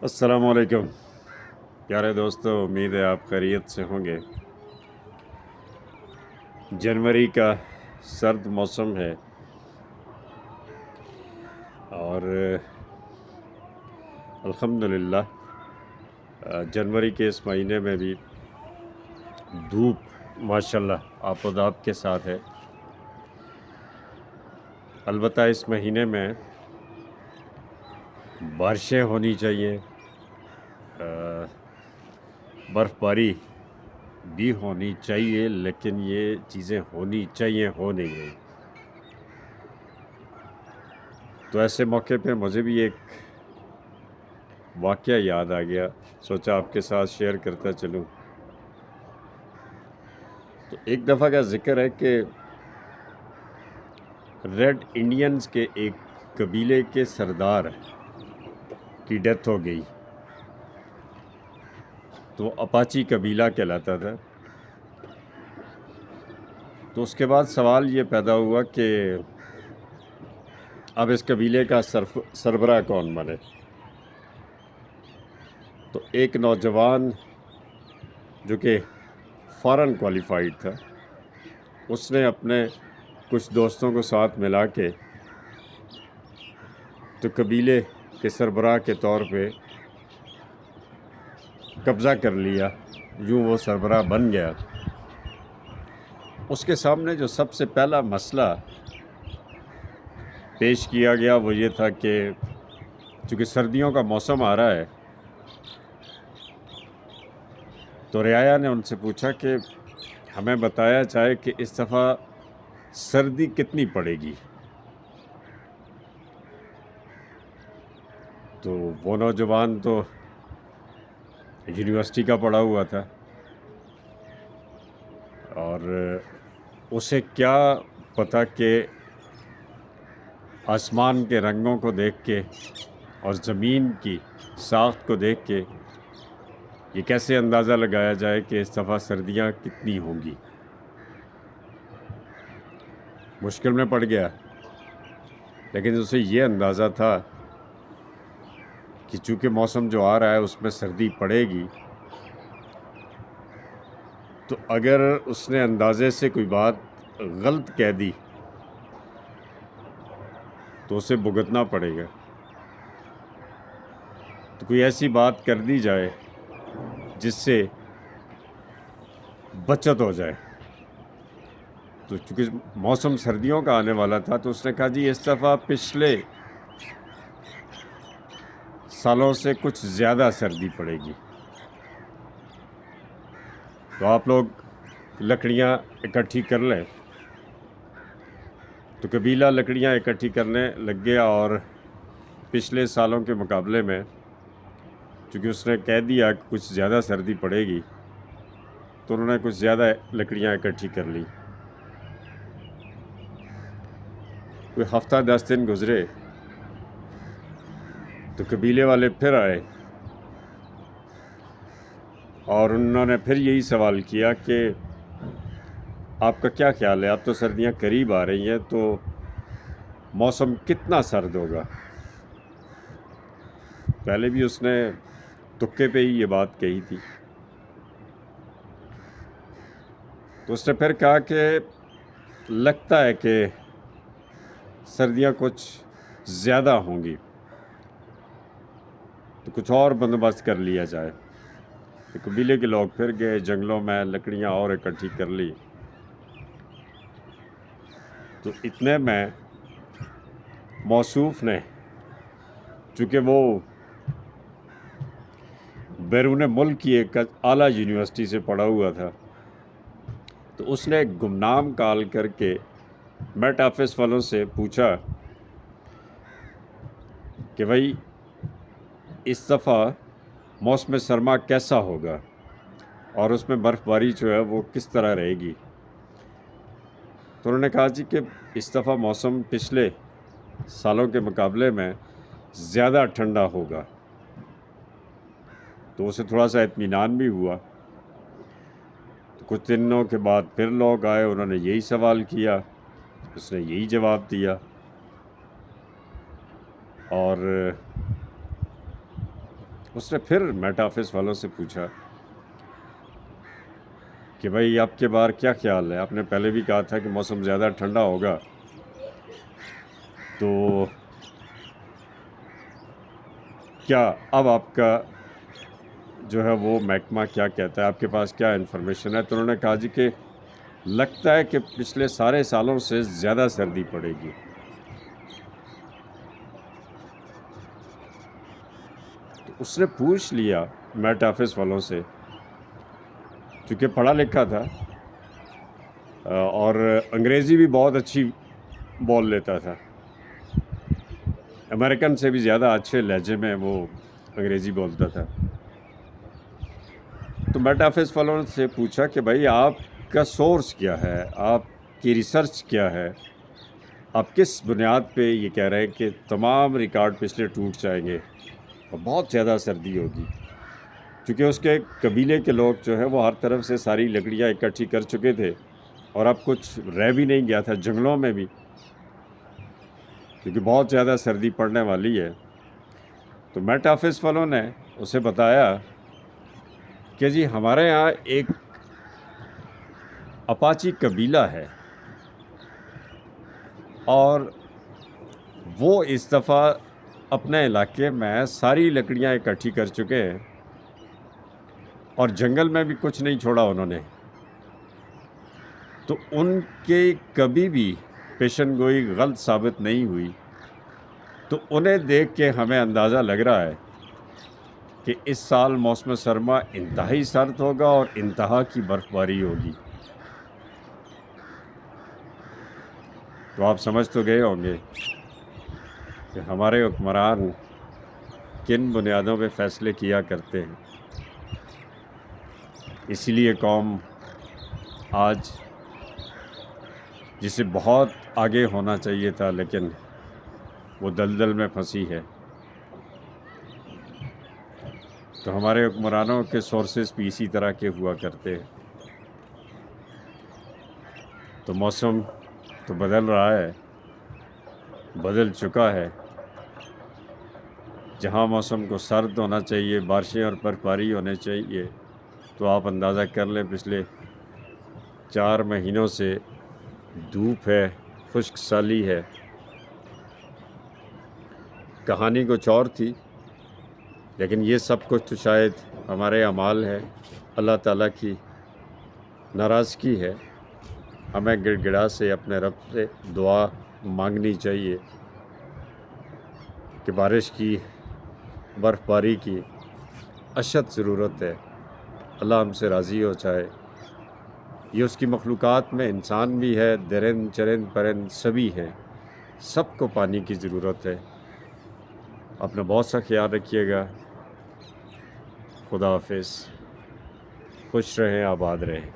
السلام علیکم پیارے دوستو، امید ہے آپ خیریت سے ہوں گے۔ جنوری کا سرد موسم ہے اور الحمدللہ جنوری کے اس مہینے میں بھی دھوپ ماشاءاللہ آپ و داب کے ساتھ ہے۔ البتہ اس مہینے میں بارشیں ہونی چاہیے، برف باری بھی ہونی چاہیے، لیکن یہ چیزیں ہونی چاہیے ہو نہیں رہی۔ تو ایسے موقع پہ مجھے بھی ایک واقعہ یاد آ گیا، سوچا آپ کے ساتھ شیئر کرتا چلوں۔ تو ایک دفعہ کا ذکر ہے کہ ریڈ انڈینز کے ایک قبیلے کے سردار کی ڈیتھ ہو گئی، تو وہ اپاچی قبیلہ کہلاتا تھا۔ تو اس کے بعد سوال یہ پیدا ہوا کہ اب اس قبیلے کا سربراہ کون بنے؟ تو ایک نوجوان جو کہ فارن کوالیفائڈ تھا، اس نے اپنے کچھ دوستوں کو ساتھ ملا کے تو قبیلے کے سربراہ کے طور پہ قبضہ کر لیا، یوں وہ سربراہ بن گیا۔ اس کے سامنے جو سب سے پہلا مسئلہ پیش کیا گیا وہ یہ تھا کہ چونکہ سردیوں کا موسم آ رہا ہے، تو رعایا نے ان سے پوچھا کہ ہمیں بتایا جائے کہ اس دفعہ سردی کتنی پڑے گی۔ تو وہ نوجوان تو یونیورسٹی کا پڑھا ہوا تھا اور اسے کیا پتہ کہ آسمان کے رنگوں کو دیکھ کے اور زمین کی ساخت کو دیکھ کے یہ کیسے اندازہ لگایا جائے کہ اس دفعہ سردیاں کتنی ہوں گی۔ مشکل میں پڑ گیا، لیکن اسے یہ اندازہ تھا کہ چونکہ موسم جو آ رہا ہے اس میں سردی پڑے گی، تو اگر اس نے اندازے سے کوئی بات غلط کہہ دی تو اسے بھگتنا پڑے گا۔ تو کوئی ایسی بات کر دی جائے جس سے بچت ہو جائے۔ تو چونکہ موسم سردیوں کا آنے والا تھا تو اس نے کہا جی اس دفعہ پچھلے سالوں سے کچھ زیادہ سردی پڑے گی، تو آپ لوگ لکڑیاں اکٹھی کر لیں۔ تو قبیلہ لکڑیاں اکٹھی کرنے لگ گیا اور پچھلے سالوں کے مقابلے میں چونکہ اس نے کہہ دیا کہ کچھ زیادہ سردی پڑے گی، تو انہوں نے کچھ زیادہ لکڑیاں اکٹھی کر لی۔ کوئی ہفتہ 10 دن گزرے تو قبیلے والے پھر آئے اور انہوں نے پھر یہی سوال کیا کہ آپ کا کیا خیال ہے، اب تو سردیاں قریب آ رہی ہیں تو موسم کتنا سرد ہوگا؟ پہلے بھی اس نے تکے پہ ہی یہ بات کہی تھی۔ تو اس نے پھر کہا کہ لگتا ہے کہ سردیاں کچھ زیادہ ہوں گی، تو کچھ اور بندوبست کر لیا جائے۔ تو قبیلے کے لوگ پھر گئے جنگلوں میں، لکڑیاں اور اکٹھی کر لی۔ تو اتنے میں موصوف نے، چونکہ وہ بیرون ملک کی ایک اعلیٰ یونیورسٹی سے پڑھا ہوا تھا، تو اس نے گمنام کال کر کے میٹ آفس والوں سے پوچھا کہ بھائی اس دفعہ موسم سرما کیسا ہوگا اور اس میں برف باری جو ہے وہ کس طرح رہے گی۔ تو انہوں نے کہا جی کہ اس دفعہ موسم پچھلے سالوں کے مقابلے میں زیادہ ٹھنڈا ہوگا۔ تو اسے تھوڑا سا اطمینان بھی ہوا۔ تو کچھ دنوں کے بعد پھر لوگ آئے، انہوں نے یہی سوال کیا، اس نے یہی جواب دیا، اور اس نے پھر میٹ آفس والوں سے پوچھا کہ بھائی آپ کے بار کیا خیال ہے، آپ نے پہلے بھی کہا تھا کہ موسم زیادہ ٹھنڈا ہوگا، تو کیا اب آپ کا جو ہے وہ محکمہ کیا کہتا ہے، آپ کے پاس کیا انفارمیشن ہے؟ تو انہوں نے کہا جی کہ لگتا ہے کہ پچھلے سارے سالوں سے زیادہ سردی پڑے گی۔ تو اس نے پوچھ لیا میٹ آفس والوں سے، چونکہ پڑھا لکھا تھا اور انگریزی بھی بہت اچھی بول لیتا تھا، امریکن سے بھی زیادہ اچھے لہجے میں وہ انگریزی بولتا تھا۔ تو میٹ آفس والوں سے پوچھا کہ بھائی آپ کا سورس کیا ہے، آپ کی ریسرچ کیا ہے، آپ کس بنیاد پہ یہ کہہ رہے ہیں کہ تمام ریکارڈ پچھلے ٹوٹ جائیں گے اور بہت زیادہ سردی ہوگی؟ چونکہ اس کے قبیلے کے لوگ جو ہے وہ ہر طرف سے ساری لکڑیاں اکٹھی کر چکے تھے اور اب کچھ رہ بھی نہیں گیا تھا جنگلوں میں بھی، کیونکہ بہت زیادہ سردی پڑنے والی ہے۔ تو میٹ آفس والوں نے اسے بتایا کہ جی ہمارے ہاں ایک اپاچی قبیلہ ہے اور وہ اس دفعہ اپنے علاقے میں ساری لکڑیاں اکٹھی کر چکے ہیں اور جنگل میں بھی کچھ نہیں چھوڑا انہوں نے۔ تو ان کی کبھی بھی پیشن گوئی غلط ثابت نہیں ہوئی، تو انہیں دیکھ کے ہمیں اندازہ لگ رہا ہے کہ اس سال موسم سرما انتہائی سرد ہوگا اور انتہا کی برف باری ہوگی۔ تو آپ سمجھ تو گئے ہوں گے کہ ہمارے حکمران کن بنیادوں پہ فیصلے کیا کرتے ہیں۔ اسی لیے قوم آج جسے بہت آگے ہونا چاہیے تھا لیکن وہ دلدل میں پھنسی ہے۔ تو ہمارے حکمرانوں کے سورسز بھی اسی طرح کے ہوا کرتے ہیں۔ تو موسم تو بدل رہا ہے، بدل چکا ہے۔ جہاں موسم کو سرد ہونا چاہیے، بارشیں اور برف باری ہونے چاہیے، تو آپ اندازہ کر لیں پچھلے 4 مہینوں سے دھوپ ہے، خشک سالی ہے۔ کہانی کچھ اور تھی، لیکن یہ سب کچھ تو شاید ہمارے اعمال ہے، اللہ تعالیٰ کی ناراضگی ہے۔ ہمیں گڑ گڑا سے اپنے رب سے دعا مانگنی چاہیے کہ بارش کی، برف باری کی اشد ضرورت ہے۔ اللہ ہم سے راضی ہو جائے۔ یہ اس کی مخلوقات میں انسان بھی ہے، درند چرند پرند سبھی ہیں، سب کو پانی کی ضرورت ہے۔ اپنا بہت سا خیال رکھیے گا۔ خدا حافظ، خوش رہیں، آباد رہیں۔